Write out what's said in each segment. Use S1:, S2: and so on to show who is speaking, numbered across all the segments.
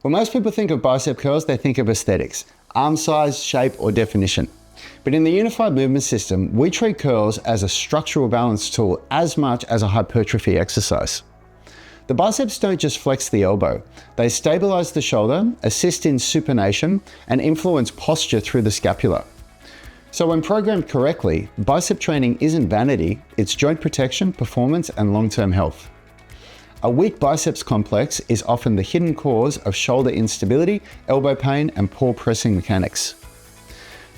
S1: When most people think of bicep curls, they think of aesthetics, arm size, shape, or definition. But in the unified movement system, we treat curls as a structural balance tool as much as a hypertrophy exercise. The biceps don't just flex the elbow, they stabilize the shoulder, assist in supination, and influence posture through the scapula. So when programmed correctly, bicep training isn't vanity, it's joint protection, performance, and long-term health. A weak biceps complex is often the hidden cause of shoulder instability, elbow pain, and poor pressing mechanics.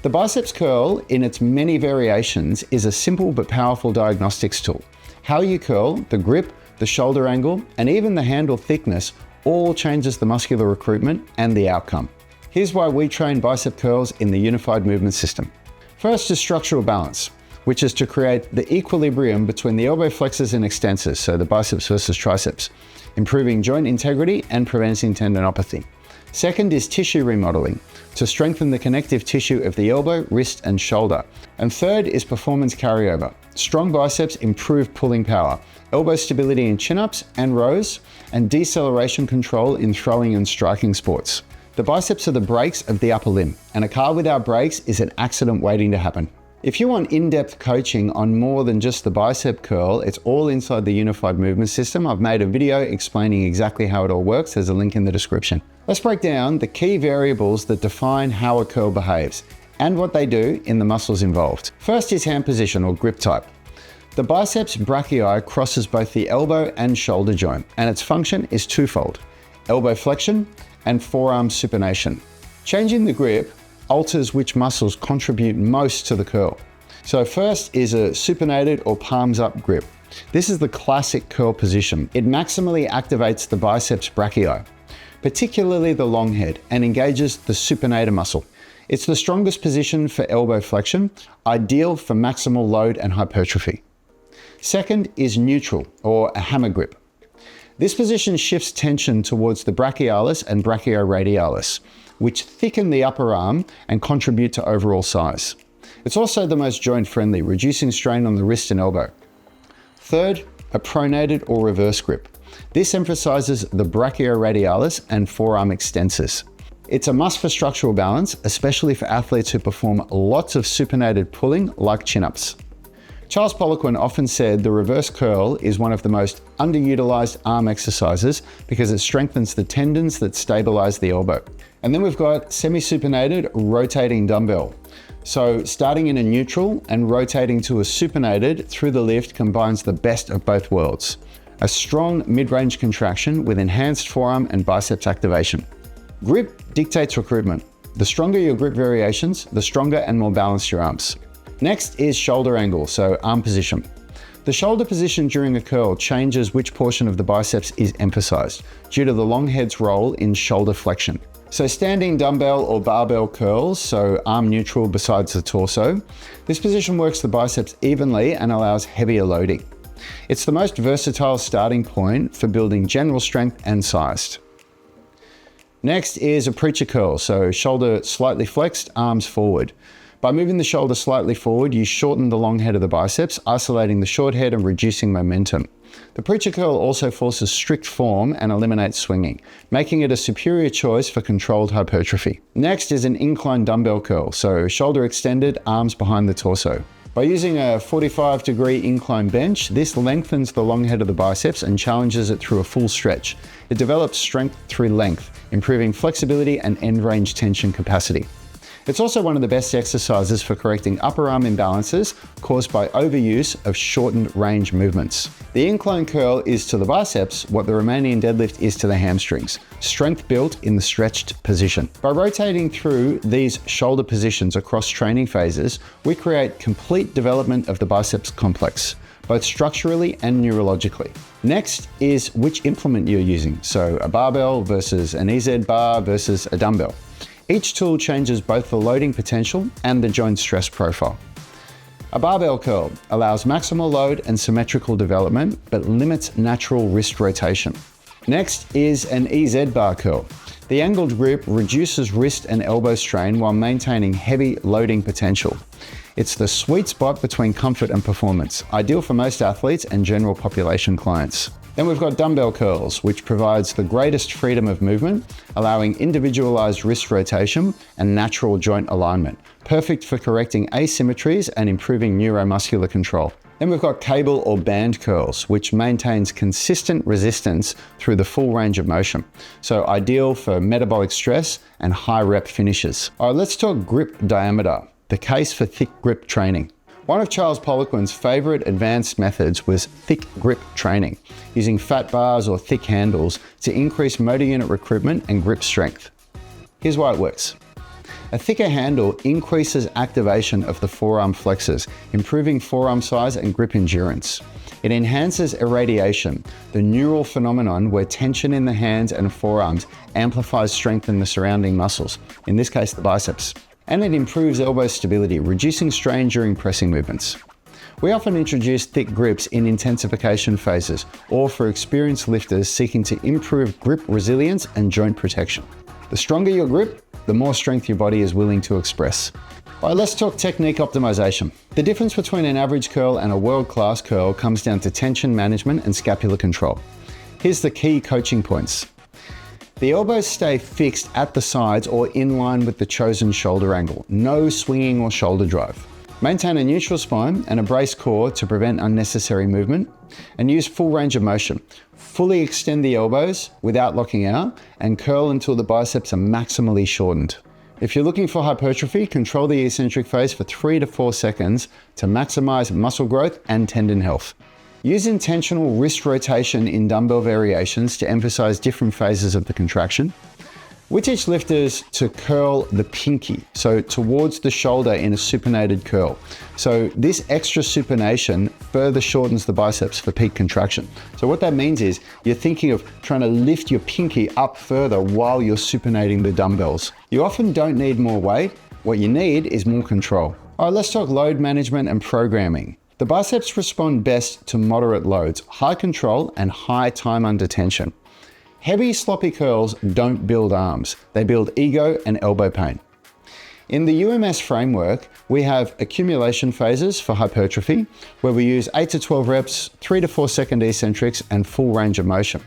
S1: The biceps curl, in its many variations, is a simple but powerful diagnostics tool. How you curl, the grip, the shoulder angle, and even the handle thickness all changes the muscular recruitment and the outcome. Here's why we train bicep curls in the unified movement system. First is structural balance, which is to create the equilibrium between the elbow flexors and extensors, so the biceps versus triceps, improving joint integrity and preventing tendinopathy. Second is tissue remodeling, to strengthen the connective tissue of the elbow, wrist, and shoulder. And third is performance carryover. Strong biceps improve pulling power, elbow stability in chin-ups and rows, and deceleration control in throwing and striking sports. The biceps are the brakes of the upper limb, and a car without brakes is an accident waiting to happen. If you want in-depth coaching on more than just the bicep curl, it's all inside the unified movement system. I've made a video explaining exactly how it all works. There's a link in the description. Let's break down the key variables that define how a curl behaves and what they do in the muscles involved. First is hand position or grip type. The biceps brachii crosses both the elbow and shoulder joint, and its function is twofold: elbow flexion and forearm supination. Changing the grip alters which muscles contribute most to the curl. So first is a supinated or palms up grip. This is the classic curl position. It maximally activates the biceps brachii, particularly the long head, and engages the supinator muscle. It's the strongest position for elbow flexion, ideal for maximal load and hypertrophy. Second is neutral or a hammer grip. This position shifts tension towards the brachialis and brachioradialis, which thicken the upper arm and contribute to overall size. It's also the most joint friendly, reducing strain on the wrist and elbow. Third, a pronated or reverse grip. This emphasizes the brachioradialis and forearm extensors. It's a must for structural balance, especially for athletes who perform lots of supinated pulling like chin-ups. Charles Poliquin often said the reverse curl is one of the most underutilized arm exercises because it strengthens the tendons that stabilize the elbow. And then we've got semi-supinated rotating dumbbell. So starting in a neutral and rotating to a supinated through the lift combines the best of both worlds. A strong mid-range contraction with enhanced forearm and biceps activation. Grip dictates recruitment. The stronger your grip variations, the stronger and more balanced your arms. Next is shoulder angle, so arm position. The shoulder position during a curl changes which portion of the biceps is emphasized due to the long head's role in shoulder flexion. So standing dumbbell or barbell curls, so arm neutral besides the torso. This position works the biceps evenly and allows heavier loading. It's the most versatile starting point for building general strength and size. Next is a preacher curl, so shoulder slightly flexed, arms forward. By moving the shoulder slightly forward, you shorten the long head of the biceps, isolating the short head and reducing momentum. The preacher curl also forces strict form and eliminates swinging, making it a superior choice for controlled hypertrophy. Next is an incline dumbbell curl, so shoulder extended, arms behind the torso. By using a 45-degree incline bench, this lengthens the long head of the biceps and challenges it through a full stretch. It develops strength through length, improving flexibility and end range tension capacity. It's also one of the best exercises for correcting upper arm imbalances caused by overuse of shortened range movements. The incline curl is to the biceps what the Romanian deadlift is to the hamstrings, strength built in the stretched position. By rotating through these shoulder positions across training phases, we create complete development of the biceps complex, both structurally and neurologically. Next is which implement you're using, so a barbell versus an EZ bar versus a dumbbell. Each tool changes both the loading potential and the joint stress profile. A barbell curl allows maximal load and symmetrical development, but limits natural wrist rotation. Next is an EZ bar curl. The angled grip reduces wrist and elbow strain while maintaining heavy loading potential. It's the sweet spot between comfort and performance, ideal for most athletes and general population clients. Then we've got dumbbell curls, which provides the greatest freedom of movement, allowing individualized wrist rotation and natural joint alignment, perfect for correcting asymmetries and improving neuromuscular control. Then we've got cable or band curls, which maintains consistent resistance through the full range of motion. So ideal for metabolic stress and high rep finishes. All right, let's talk grip diameter, the case for thick grip training. One of Charles Poliquin's favorite advanced methods was thick grip training, using fat bars or thick handles to increase motor unit recruitment and grip strength. Here's why it works. A thicker handle increases activation of the forearm flexors, improving forearm size and grip endurance. It enhances irradiation, the neural phenomenon where tension in the hands and forearms amplifies strength in the surrounding muscles, in this case the biceps. And it improves elbow stability, reducing strain during pressing movements. We often introduce thick grips in intensification phases or for experienced lifters seeking to improve grip resilience and joint protection. The stronger your grip, the more strength your body is willing to express. All right, let's talk technique optimization. The difference between an average curl and a world-class curl comes down to tension management and scapular control. Here's the key coaching points. The elbows stay fixed at the sides or in line with the chosen shoulder angle. No swinging or shoulder drive. Maintain a neutral spine and a braced core to prevent unnecessary movement, and use full range of motion. Fully extend the elbows without locking out and curl until the biceps are maximally shortened. If you're looking for hypertrophy, control the eccentric phase for 3 to 4 seconds to maximize muscle growth and tendon health. Use intentional wrist rotation in dumbbell variations to emphasize different phases of the contraction. We teach lifters to curl the pinky, so towards the shoulder in a supinated curl. So this extra supination further shortens the biceps for peak contraction. So what that means is you're thinking of trying to lift your pinky up further while you're supinating the dumbbells. You often don't need more weight. What you need is more control. All right, let's talk load management and programming. The biceps respond best to moderate loads, high control, and high time under tension. Heavy, sloppy curls don't build arms. They build ego and elbow pain. In the UMS framework, we have accumulation phases for hypertrophy, where we use 8 to 12 reps, 3 to 4 second eccentrics, and full range of motion.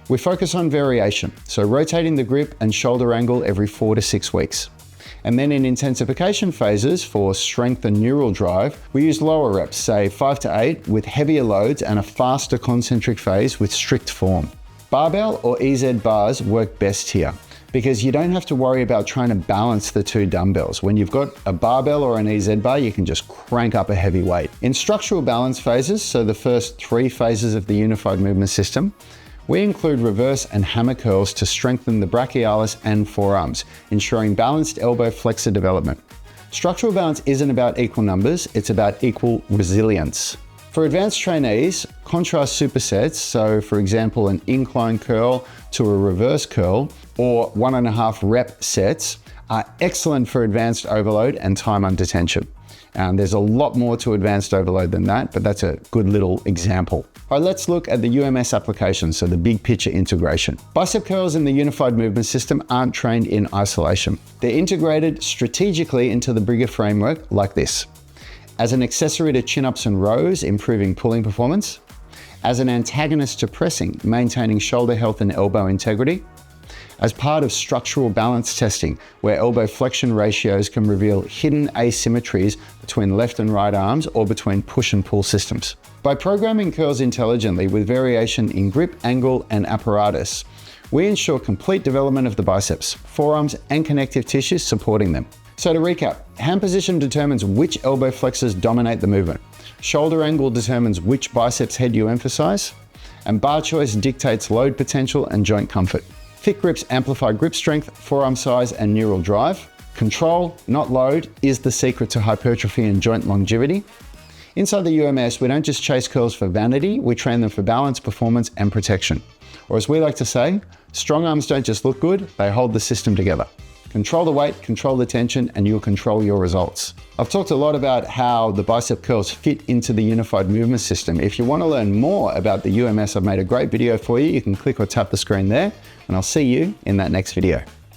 S1: We focus on variation, so rotating the grip and shoulder angle every 4 to 6 weeks. And then in intensification phases for strength and neural drive, we use lower reps, say 5 to 8, with heavier loads and a faster concentric phase with strict form. Barbell or EZ bars work best here because you don't have to worry about trying to balance the two dumbbells. When you've got a barbell or an EZ bar, you can just crank up a heavy weight. In structural balance phases, so the first 3 phases of the unified movement system, we include reverse and hammer curls to strengthen the brachialis and forearms, ensuring balanced elbow flexor development. Structural balance isn't about equal numbers, it's about equal resilience. For advanced trainees, contrast supersets, so for example, an incline curl to a reverse curl or 1.5 rep sets are excellent for advanced overload and time under tension. There's a lot more to advanced overload than that, but that's a good little example. All right, let's look at the UMS application, so the big picture integration. Bicep curls in the unified movement system aren't trained in isolation. They're integrated strategically into the bigger framework like this. As an accessory to chin-ups and rows, improving pulling performance. As an antagonist to pressing, maintaining shoulder health and elbow integrity. As part of structural balance testing, where elbow flexion ratios can reveal hidden asymmetries between left and right arms or between push and pull systems. By programming curls intelligently with variation in grip, angle, and apparatus, we ensure complete development of the biceps, forearms, and connective tissues supporting them. So to recap, hand position determines which elbow flexors dominate the movement. Shoulder angle determines which biceps head you emphasize, and bar choice dictates load potential and joint comfort. Thick grips amplify grip strength, forearm size, and neural drive. Control, not load, is the secret to hypertrophy and joint longevity. Inside the UMS, we don't just chase curls for vanity, we train them for balance, performance, and protection. Or as we like to say, strong arms don't just look good, they hold the system together. Control the weight, control the tension, and you'll control your results. I've talked a lot about how the bicep curls fit into the unified movement system. If you want to learn more about the UMS, I've made a great video for you. You can click or tap the screen there, and I'll see you in that next video.